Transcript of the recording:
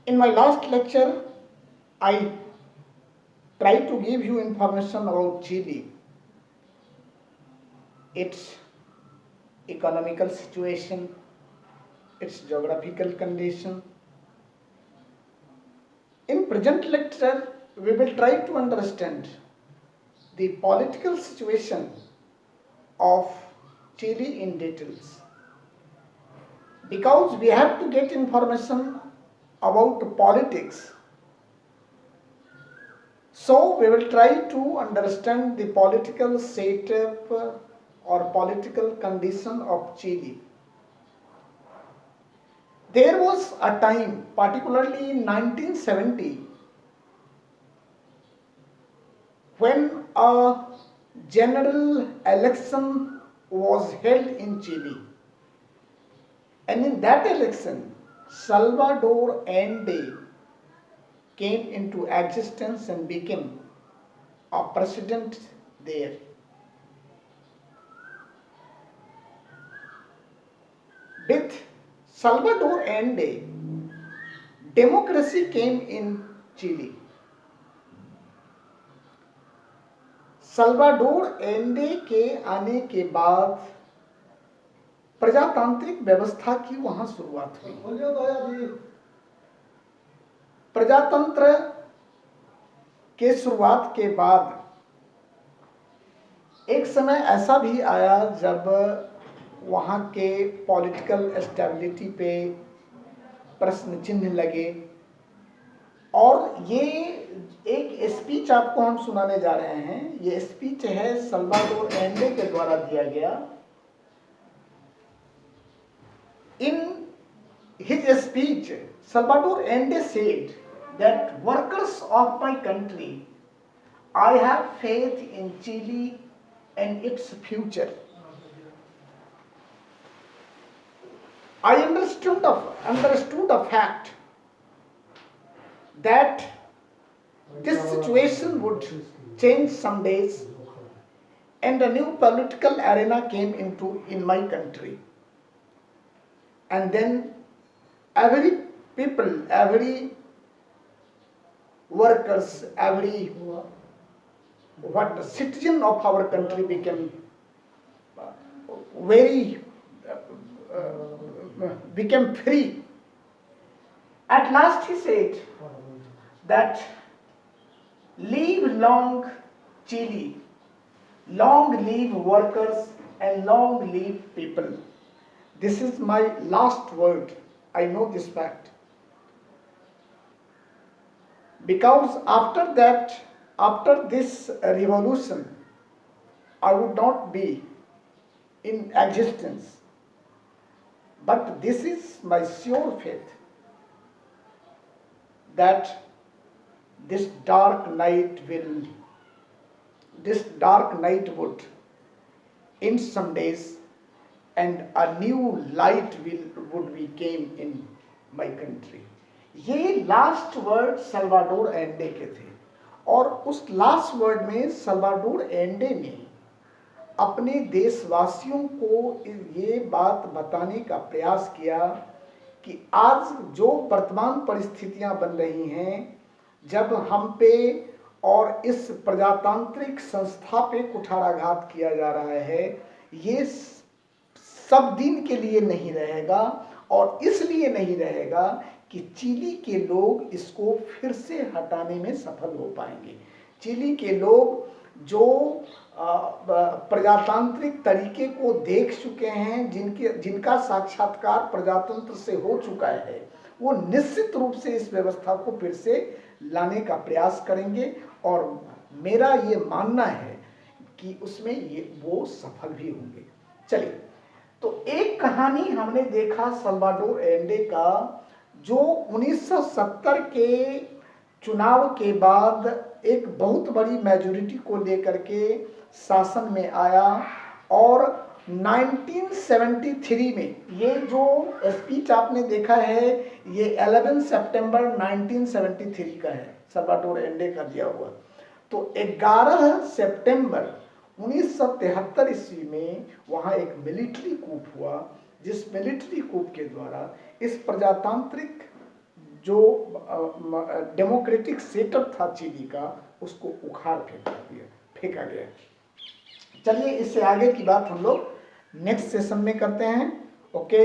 In my last lecture, I tried to give you information about Chile, its economical situation, its geographical condition. In present lecture, we will try to understand the political situation of Chile in details. Because we have to get information about politics, so we will try to understand the political setup or political condition of Chile. There was a time, particularly in 1970, when a general election was held in Chile. And in that election, Salvador Allende came into existence and became a president there. With Salvador Allende, democracy came in Chile. Salvador Allende के आने के बाद प्रजातांत्रिक व्यवस्था की वहां शुरुआत हुई। प्रजातंत्र के शुरुआत के बाद एक समय ऐसा भी आया जब वहां के पॉलिटिकल स्टेबिलिटी पे प्रश्न चिन्ह लगे, और ये एक स्पीच आपको हम सुनाने जा रहे हैं। ये स्पीच है सल्वाडोर एंडे के द्वारा दिया गया। In his speech Salvador Allende said that workers of my country, I have faith in Chile and its future. I understood a fact that this situation would change some days, and a new political arena came in my country. And then every people, every workers, every citizen of our country became became free. At last he said that live long Chile, long live workers, and long live people. This is my last word. I know this fact. Because after this revolution, I would not be in existence. But this is my sure faith that this dark night would end some days, and a new light would be came in my country. ये last word Salvador Allende के थे, और उस last word में Salvador एंडे ने अपने देशवासियों को ये बात बताने का प्रयास किया कि आज जो वर्तमान परिस्थितियां बन रही हैं, जब हम पे और इस प्रजातांत्रिक संस्था पे कुठाराघात किया जा रहा है, ये सब दिन के लिए नहीं रहेगा, और इसलिए नहीं रहेगा कि चिली के लोग इसको फिर से हटाने में सफल हो पाएंगे। चिली के लोग जो प्रजातांत्रिक तरीके को देख चुके हैं, जिनका साक्षात्कार प्रजातंत्र से हो चुका है, वो निश्चित रूप से इस व्यवस्था को फिर से लाने का प्रयास करेंगे, और मेरा ये मानना है कि उसमें वो सफल भी होंगे। चलिए, तो एक कहानी हमने देखा सल्वाडोर एंडे का, जो 1970 के चुनाव के बाद एक बहुत बड़ी मेजॉरिटी को लेकर के शासन में आया, और 1973 में ये जो स्पीच आपने देखा है, ये 11 सितंबर 1973 का है, सल्वाडोर एंडे का दिया हुआ। तो 11 सितंबर 1973 ईस्वी में वहाँ एक मिलिट्री कूप हुआ, जिस मिलिट्री कूप के द्वारा इस प्रजातांत्रिक जो डेमोक्रेटिक सेटअप था चिली का, उसको उखाड़ फेंका गया। चलिए इससे आगे की बात हम लोग नेक्स्ट सेशन में करते हैं। ओके।